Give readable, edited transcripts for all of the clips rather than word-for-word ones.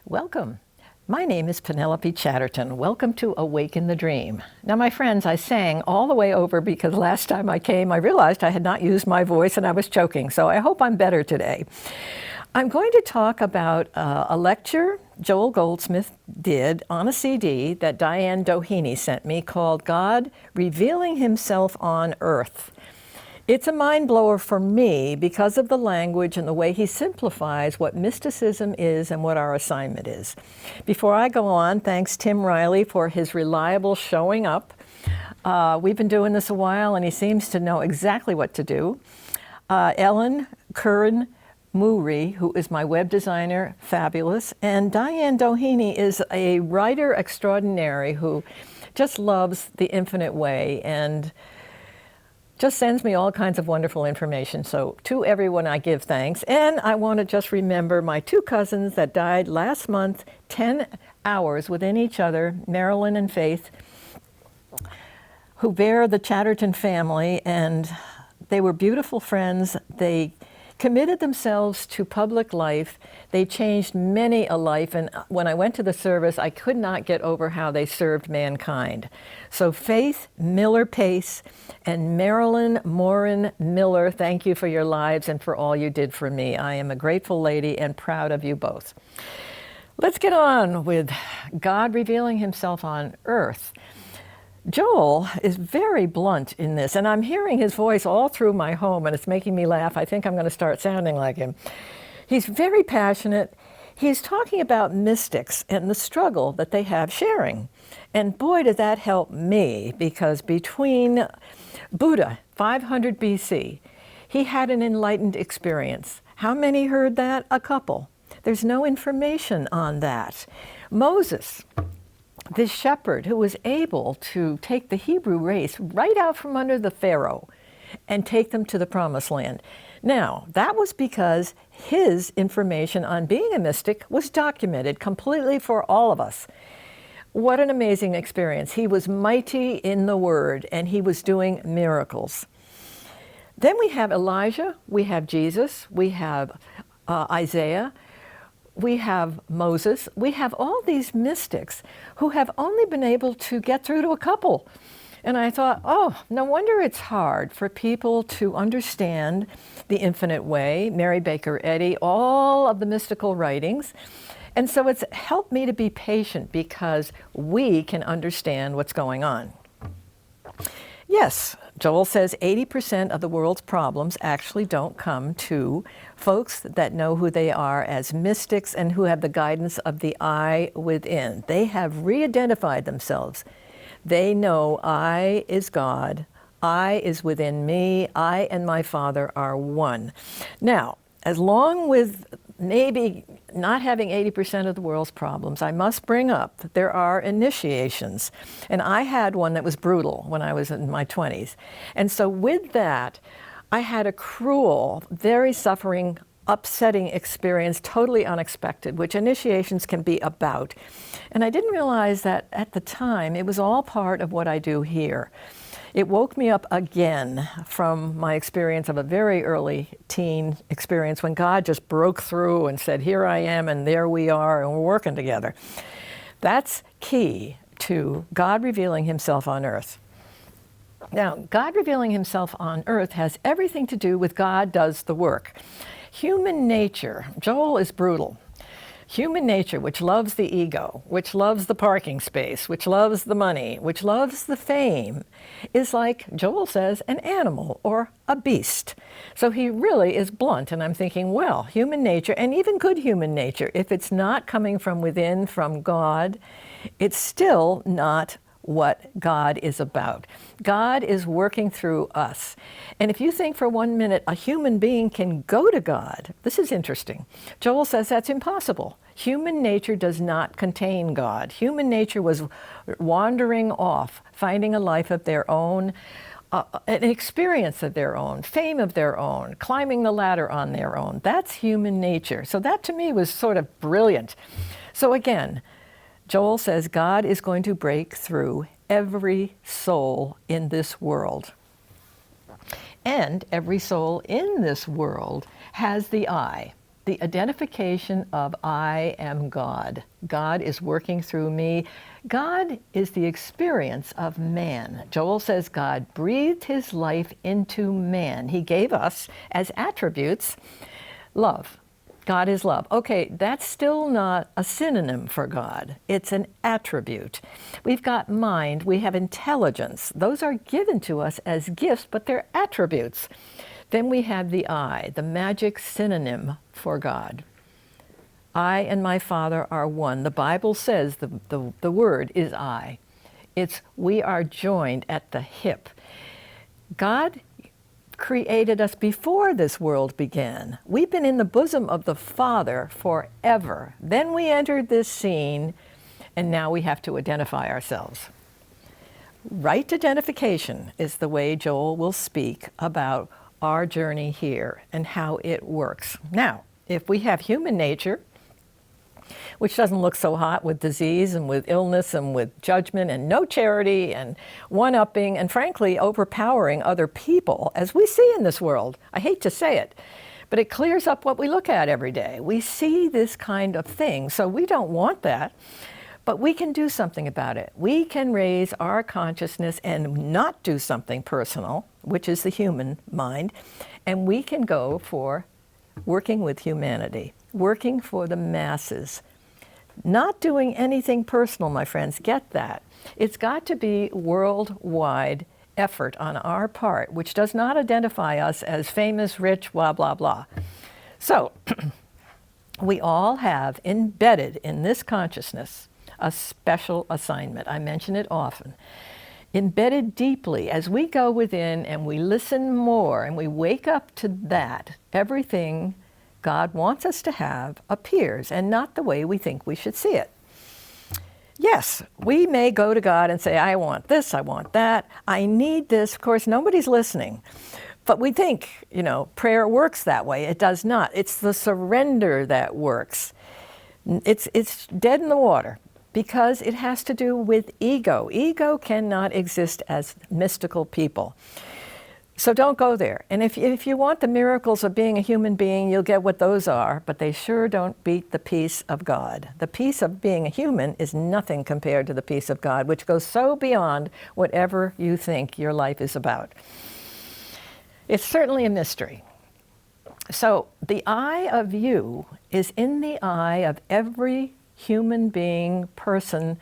Welcome. My name is Penelope Chatterton. Welcome to Awaken the Dream. Now, my friends, I sang all the way over because last time I came, I realized I had not used my voice and I was choking, so I hope I'm better today. I'm going to talk about a lecture Joel Goldsmith did on a CD that Diane Doheny sent me called God Revealing Himself on Earth. It's a mind blower for me because of the language and the way he simplifies what mysticism is and what our assignment is. Before I go on, thanks Tim Riley for his reliable showing up. We've been doing this a while and he seems to know exactly what to do. Ellen Curran Moori, who is my web designer, fabulous. And Diane Doheny is a writer extraordinary who just loves the infinite way and just sends me all kinds of wonderful information. So to everyone I give thanks. And I want to just remember my two cousins that died last month, 10 hours within each other, Marilyn and Faith, who bear the Chatterton family, and they were beautiful friends. They committed themselves to public life. They changed many a life, and when I went to the service, I could not get over how they served mankind. So Faith Miller Pace and Marilyn Morin Miller, thank you for your lives and for all you did for me. I am a grateful lady and proud of you both. Let's get on with God revealing Himself on earth. Joel is very blunt in this, and I'm hearing his voice all through my home, and it's making me laugh. I think I'm going to start sounding like him. He's very passionate. He's talking about mystics and the struggle that they have sharing. And boy, did that help me, because between Buddha, 500 BC, he had an enlightened experience. How many heard that? A couple. There's no information on that. Moses, this shepherd who was able to take the Hebrew race right out from under the Pharaoh and take them to the promised land. Now, that was because his information on being a mystic was documented completely for all of us. What an amazing experience. He was mighty in the word and he was doing miracles. Then we have Elijah, we have Jesus, we have Isaiah, we have Moses, we have all these mystics who have only been able to get through to a couple. And I thought, oh, no wonder it's hard for people to understand the infinite way, Mary Baker Eddy, all of the mystical writings. And so it's helped me to be patient because we can understand what's going on. Yes, Joel says 80% of the world's problems actually don't come to folks that know who they are as mystics and who have the guidance of the I within. They have re-identified themselves. They know I is God, I is within me, I and my Father are one. Now, as long with maybe not having 80% of the world's problems, I must bring up that there are initiations. And I had one that was brutal when I was in my 20s. And so with that, I had a cruel, very suffering, upsetting experience, totally unexpected, which initiations can be about. And I didn't realize that at the time, it was all part of what I do here. It woke me up again from my experience of a very early teen experience when God just broke through and said, here I am, and there we are, and we're working together. That's key to God revealing Himself on earth. Now, God revealing Himself on earth has everything to do with God does the work. Human nature, Joel is brutal. Human nature, which loves the ego, which loves the parking space, which loves the money, which loves the fame, is like, Joel says, an animal or a beast. So he really is blunt, and I'm thinking, well, human nature, and even good human nature, if it's not coming from within, from God, it's still not what God is about. God is working through us. And if you think for 1 minute a human being can go to God, this is interesting. Joel says that's impossible. Human nature does not contain God. Human nature was wandering off, finding a life of their own, an experience of their own, fame of their own, climbing the ladder on their own. That's human nature. So that to me was sort of brilliant. So again, Joel says God is going to break through every soul in this world. And every soul in this world has the I. the identification of I am God. God is working through me. God is the experience of man. Joel says God breathed his life into man. He gave us as attributes love. God is love. Okay, that's still not a synonym for God. It's an attribute. We've got mind, we have intelligence. Those are given to us as gifts, but they're attributes. Then we have the I, the magic synonym for God. I and my Father are one. The Bible says the word is I. It's we are joined at the hip. God created us before this world began. We've been in the bosom of the Father forever. Then we entered this scene, and now we have to identify ourselves. Right identification is the way Joel will speak about our journey here and how it works. Now, if we have human nature, which doesn't look so hot with disease and with illness and with judgment and no charity and one-upping and frankly overpowering other people, as we see in this world. I hate to say it, but it clears up what we look at every day. We see this kind of thing, so we don't want that, but we can do something about it. We can raise our consciousness and not do something personal, which is the human mind, and we can go for working with humanity, working for the masses. Not doing anything personal, my friends, get that. It's got to be worldwide effort on our part, which does not identify us as famous, rich, blah, blah, blah. So, we all have embedded in this consciousness a special assignment. I mention it often. Embedded deeply as we go within and we listen more and we wake up to that, everything God wants us to have appears, and not the way we think we should see it. Yes, we may go to God and say, I want this, I want that, I need this. Of course, nobody's listening. But we think, prayer works that way. It does not. It's the surrender that works. It's dead in the water because it has to do with ego. Ego cannot exist as mystical people. So don't go there. And if you want the miracles of being a human being, you'll get what those are, but they sure don't beat the peace of God. The peace of being a human is nothing compared to the peace of God, which goes so beyond whatever you think your life is about. It's certainly a mystery. So the I of you is in the eye of every human being, person,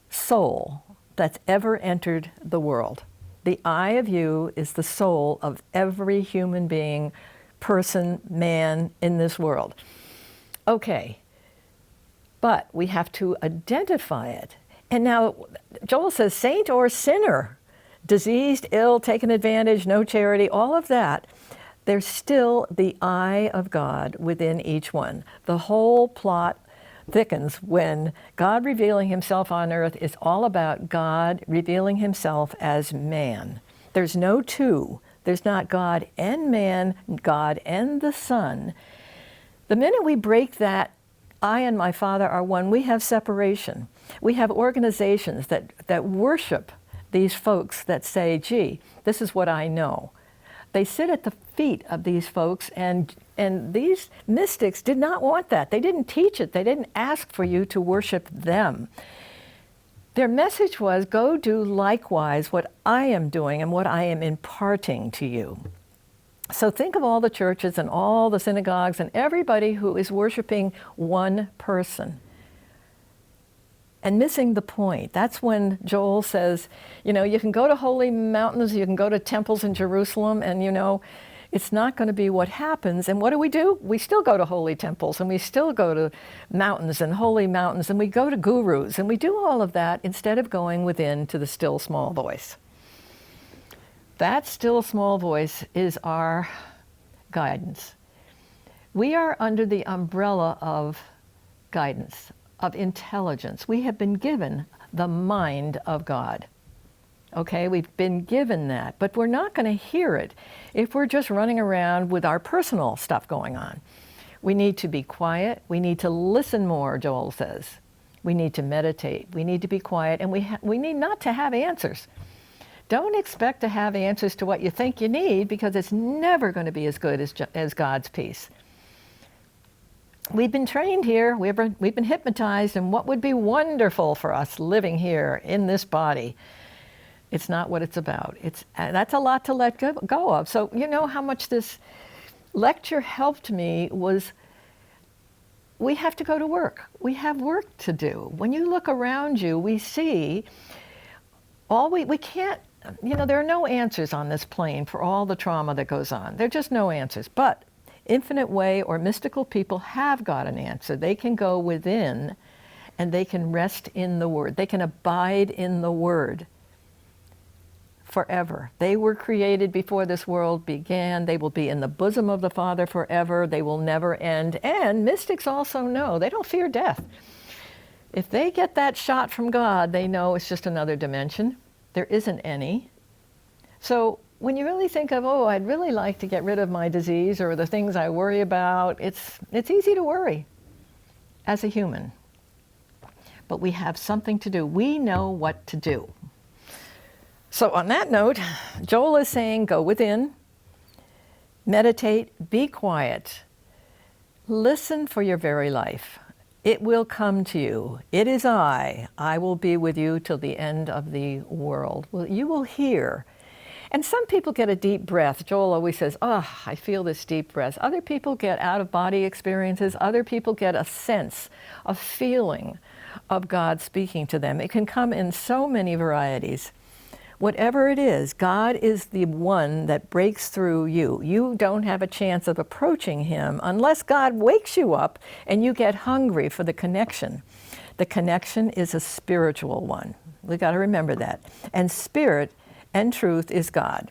soul that's ever entered the world. The I of you is the soul of every human being, person, man in this world. Okay, but we have to identify it. And now Joel says saint or sinner, diseased, ill, taken advantage, no charity, all of that, there's still the I of God within each one. The whole plot thickens when God revealing himself on earth is all about God revealing himself as man. There's no two. There's not God and man, God and the Son. The minute we break that, I and my Father are one, we have separation. We have organizations that worship these folks that say, gee, this is what I know. They sit at the feet of these folks, and these mystics did not want that. They didn't teach it. They didn't ask for you to worship them. Their message was, go do likewise what I am doing and what I am imparting to you. So think of all the churches and all the synagogues and everybody who is worshiping one person and missing the point. That's when Joel says, you can go to holy mountains, you can go to temples in Jerusalem, and it's not going to be what happens. And what do? We still go to holy temples, and we still go to mountains and holy mountains, and we go to gurus, and we do all of that instead of going within to the still small voice. That still small voice is our guidance. We are under the umbrella of guidance, of intelligence. We have been given the mind of God. Okay, we've been given that, but we're not going to hear it if we're just running around with our personal stuff going on. We need to be quiet. We need to listen more, Joel says. We need to meditate. We need to be quiet, and we need not to have answers. Don't expect to have answers to what you think you need, because it's never going to be as good as God's peace. we've been trained here, we've been hypnotized, and what would be wonderful for us living here in this body, it's not what it's about. That's a lot to let go of. So you know how much this lecture helped me was we have to go to work. We have work to do. When you look around you, we see we can't, there are no answers on this plane for all the trauma that goes on. There are just no answers. But infinite way or mystical people have got an answer. They can go within and they can rest in the Word. They can abide in the Word forever. They were created before this world began. They will be in the bosom of the Father forever. They will never end. And mystics also know they don't fear death. If they get that shot from God, they know it's just another dimension. There isn't any. So when you really think of, I'd really like to get rid of my disease or the things I worry about, it's easy to worry as a human. But we have something to do. We know what to do. So on that note, Joel is saying, go within, meditate, be quiet, listen for your very life. It will come to you. It is I will be with you till the end of the world. Well, you will hear. And some people get a deep breath. Joel always says, I feel this deep breath. Other people get out-of-body experiences. Other people get a sense, a feeling of God speaking to them. It can come in so many varieties. Whatever it is, God is the one that breaks through you. You don't have a chance of approaching Him unless God wakes you up and you get hungry for the connection. The connection is a spiritual one. We got to remember that. And spirit and truth is God.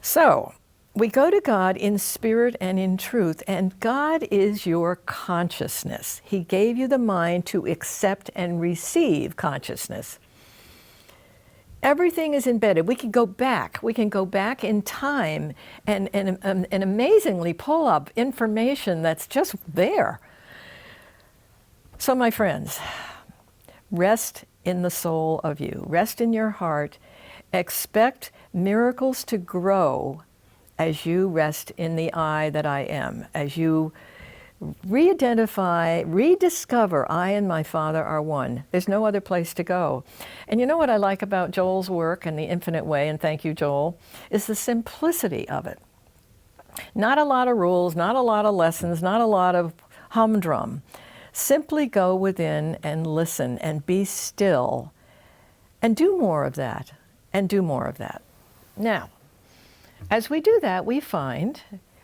So we go to God in spirit and in truth, and God is your consciousness. He gave you the mind to accept and receive consciousness. Everything is embedded. We can go back. We can go back in time and amazingly pull up information that's just there. So my friends, rest in the soul of you. Rest in your heart. Expect miracles to grow as you rest in the I that I am, as you re-identify, rediscover I and my Father are one. There's no other place to go. And you know what I like about Joel's work and the Infinite Way, and thank you, Joel, is the simplicity of it. Not a lot of rules, not a lot of lessons, not a lot of humdrum. Simply go within and listen and be still and do more of that and do more of that. Now, as we do that, we find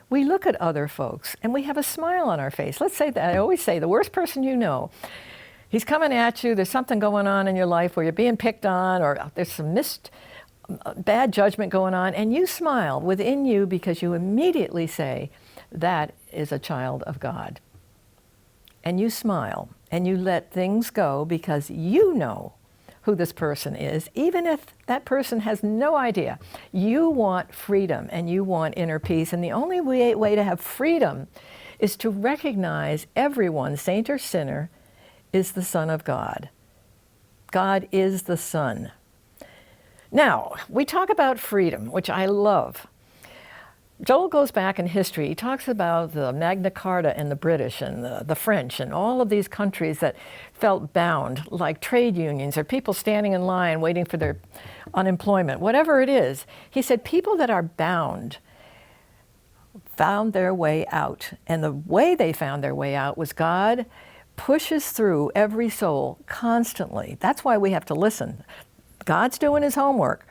we look at other folks and we have a smile on our face. Let's say that, I always say, the worst person you know, he's coming at you, there's something going on in your life where you're being picked on or there's some bad judgment going on, and you smile within you because you immediately say, that is a child of God. And you smile and you let things go because you know who this person is, even if that person has no idea. You want freedom and you want inner peace, and the only way to have freedom is to recognize everyone, saint or sinner, is the Son of God. God is the Son. Now, we talk about freedom, which I love. Joel goes back in history. He talks about the Magna Carta and the British and the French and all of these countries that felt bound, like trade unions or people standing in line waiting for their unemployment, whatever it is. He said people that are bound found their way out. And the way they found their way out was God pushes through every soul constantly. That's why we have to listen. God's doing His homework,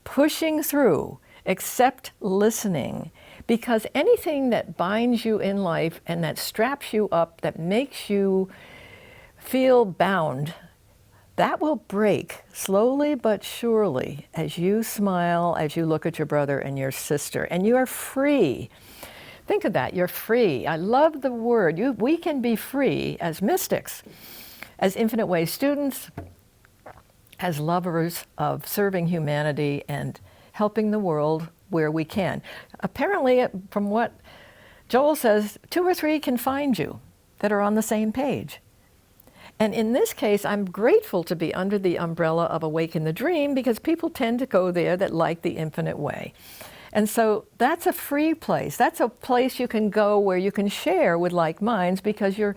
pushing through. Except listening, because anything that binds you in life and that straps you up, that makes you feel bound, that will break slowly but surely as you smile, as you look at your brother and your sister, and you are free. Think of that, you're free. I love the word. We can be free as mystics, as Infinite Way students, as lovers of serving humanity and helping the world where we can. Apparently, from what Joel says, 2 or 3 can find you that are on the same page. And in this case, I'm grateful to be under the umbrella of Awaken the Dream because people tend to go there that like the Infinite Way. And so that's a free place. That's a place you can go where you can share with like minds, because you're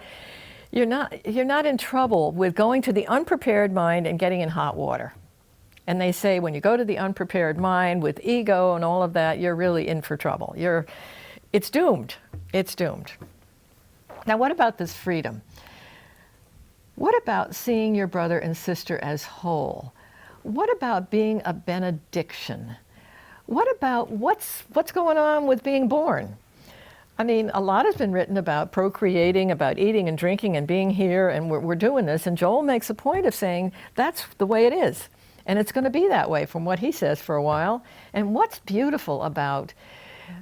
not in trouble with going to the unprepared mind and getting in hot water. And they say when you go to the unprepared mind with ego and all of that, you're really in for trouble. It's doomed. It's doomed. Now, what about this freedom? What about seeing your brother and sister as whole? What about being a benediction? What about what's going on with being born? I mean, a lot has been written about procreating, about eating and drinking and being here, and we're doing this. And Joel makes a point of saying that's the way it is. And it's going to be that way from what he says for a while. And what's beautiful about,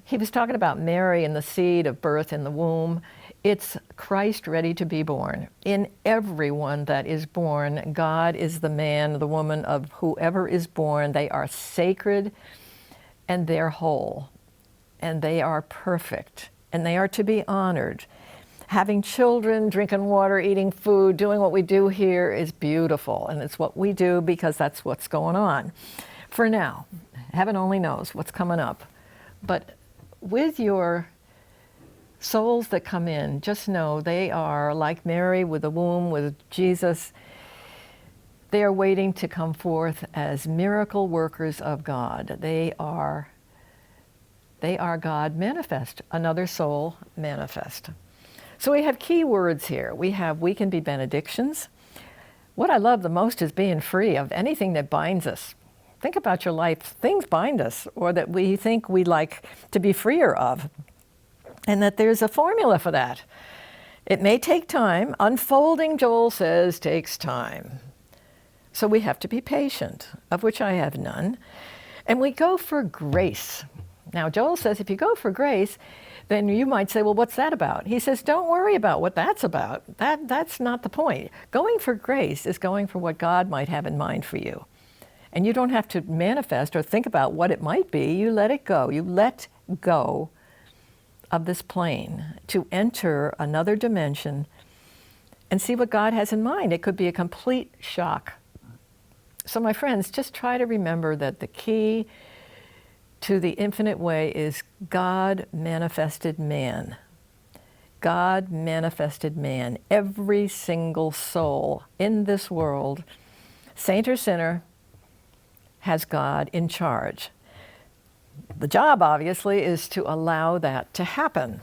he was talking about Mary and the seed of birth in the womb. It's Christ ready to be born. In everyone that is born, God is the man, the woman of whoever is born. They are sacred and they're whole and they are perfect and they are to be honored. Having children, drinking water, eating food, doing what we do here is beautiful. And it's what we do because that's what's going on. For now, heaven only knows what's coming up. But with your souls that come in, just know they are like Mary with the womb, with Jesus. They are waiting to come forth as miracle workers of God. They are God manifest, another soul manifest. So we have key words here. We can be benedictions. What I love the most is being free of anything that binds us. Think about your life. Things bind us, or that we think we'd like to be freer of. And that there's a formula for that. It may take time. Unfolding, Joel says, takes time. So we have to be patient, of which I have none. And we go for grace. Now, Joel says if you go for grace, then you might say, well, what's that about? He says, don't worry about what that's about. That's not the point. Going for grace is going for what God might have in mind for you. And you don't have to manifest or think about what it might be. You let it go. You let go of this plane to enter another dimension and see what God has in mind. It could be a complete shock. So my friends, just try to remember that the key to the infinite way is God manifested man. God manifested man. Every single soul in this world, saint or sinner, has God in charge. The job, obviously, is to allow that to happen.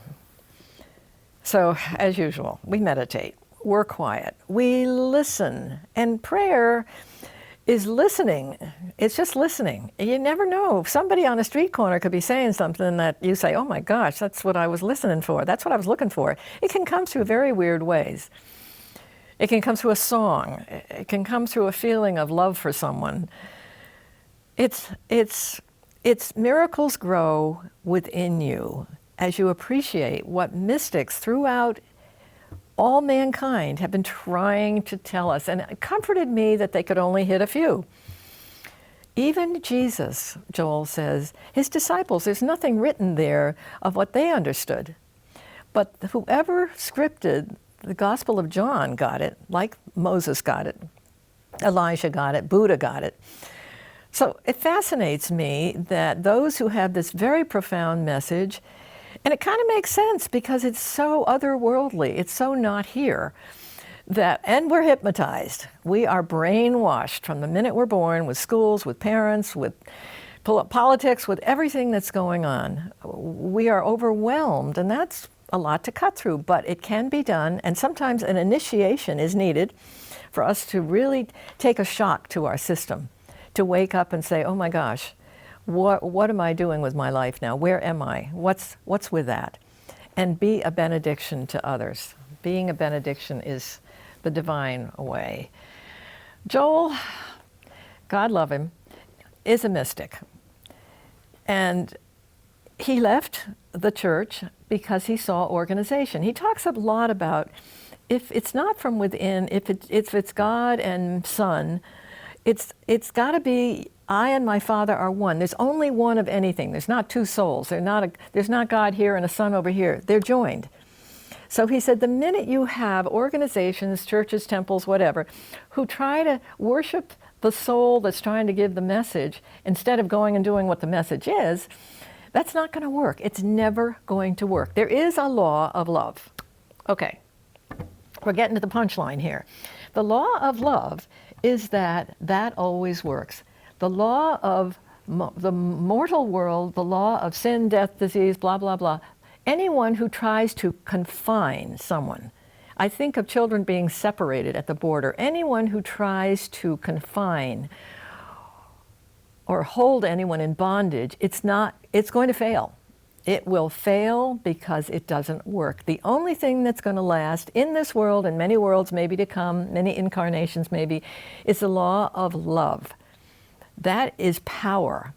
So, as usual, we meditate, we're quiet, we listen, and prayer is listening. It's just listening. You never know. Somebody on a street corner could be saying something that you say, oh my gosh, that's what I was listening for. That's what I was looking for. It can come through very weird ways. It can come through a song. It can come through a feeling of love for someone. It's miracles grow within you as you appreciate what mystics throughout all mankind have been trying to tell us. And it comforted me that they could only hit a few. Even Jesus, Joel says, his disciples, there's nothing written there of what they understood. But whoever scripted the Gospel of John got it, like Moses got it, Elijah got it, Buddha got it. So it fascinates me that those who have this very profound message, and it kind of makes sense because it's so otherworldly, it's so not here, and we're hypnotized. We are brainwashed from the minute we're born with schools, with parents, with politics, with everything that's going on. We are overwhelmed, and that's a lot to cut through, but it can be done, and sometimes an initiation is needed for us to really take a shock to our system, to wake up and say, oh my gosh, what am I doing with my life now? Where am I? What's with that? And be a benediction to others. Being a benediction is the divine way. Joel, God love him, is a mystic. And he left the church because he saw organization. He talks a lot about if it's not from within, if it's God and Son, it's got to be I and my Father are one. There's only one of anything. There's not two souls. There's not God here and a Son over here. They're joined. So he said the minute you have organizations, churches, temples, whatever, who try to worship the soul that's trying to give the message instead of going and doing what the message is, That's not going to work. It's never going to work. There is a law of love. Okay, we're getting to the punchline here. The law of love is that always works. The law of the mortal world, the law of sin, death, disease, blah, blah, blah. Anyone who tries to confine someone, I think of children being separated at the border. Anyone who tries to confine or hold anyone in bondage, it's going to fail. It will fail because it doesn't work. The only thing that's going to last in this world and many worlds maybe to come, many incarnations maybe, is the law of love. That is power.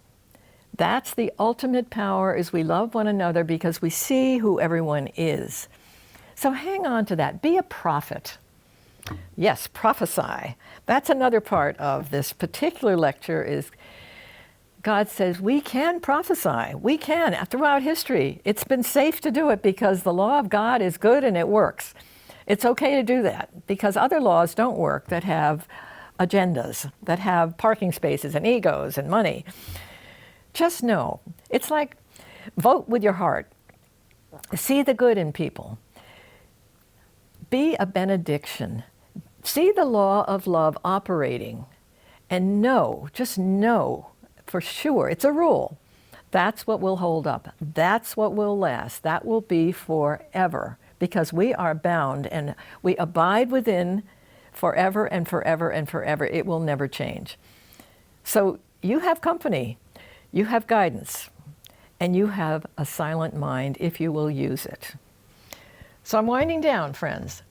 That's the ultimate power, is we love one another because we see who everyone is. So hang on to that. Be a prophet. Yes, prophesy. That's another part of this particular lecture is God says we can prophesy. We can. Throughout history, it's been safe to do it because the law of God is good and it works. It's okay to do that because other laws don't work that have agendas, that have parking spaces and egos and money. Just know, it's like vote with your heart. See the good in people. Be a benediction. See the law of love operating and know, just know, for sure, it's a rule. That's what will hold up. That's what will last. That will be forever because we are bound and we abide within forever and forever and forever. It will never change. So you have company, you have guidance, and you have a silent mind if you will use it. So I'm winding down, friends.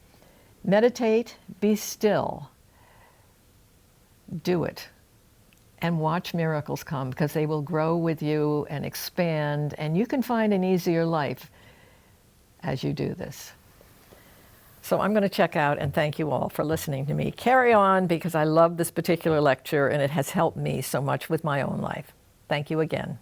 Meditate, be still, do it. And watch miracles come because they will grow with you and expand, and you can find an easier life as you do this. So I'm going to check out and thank you all for listening to me. Carry on because I love this particular lecture and it has helped me so much with my own life. Thank you again.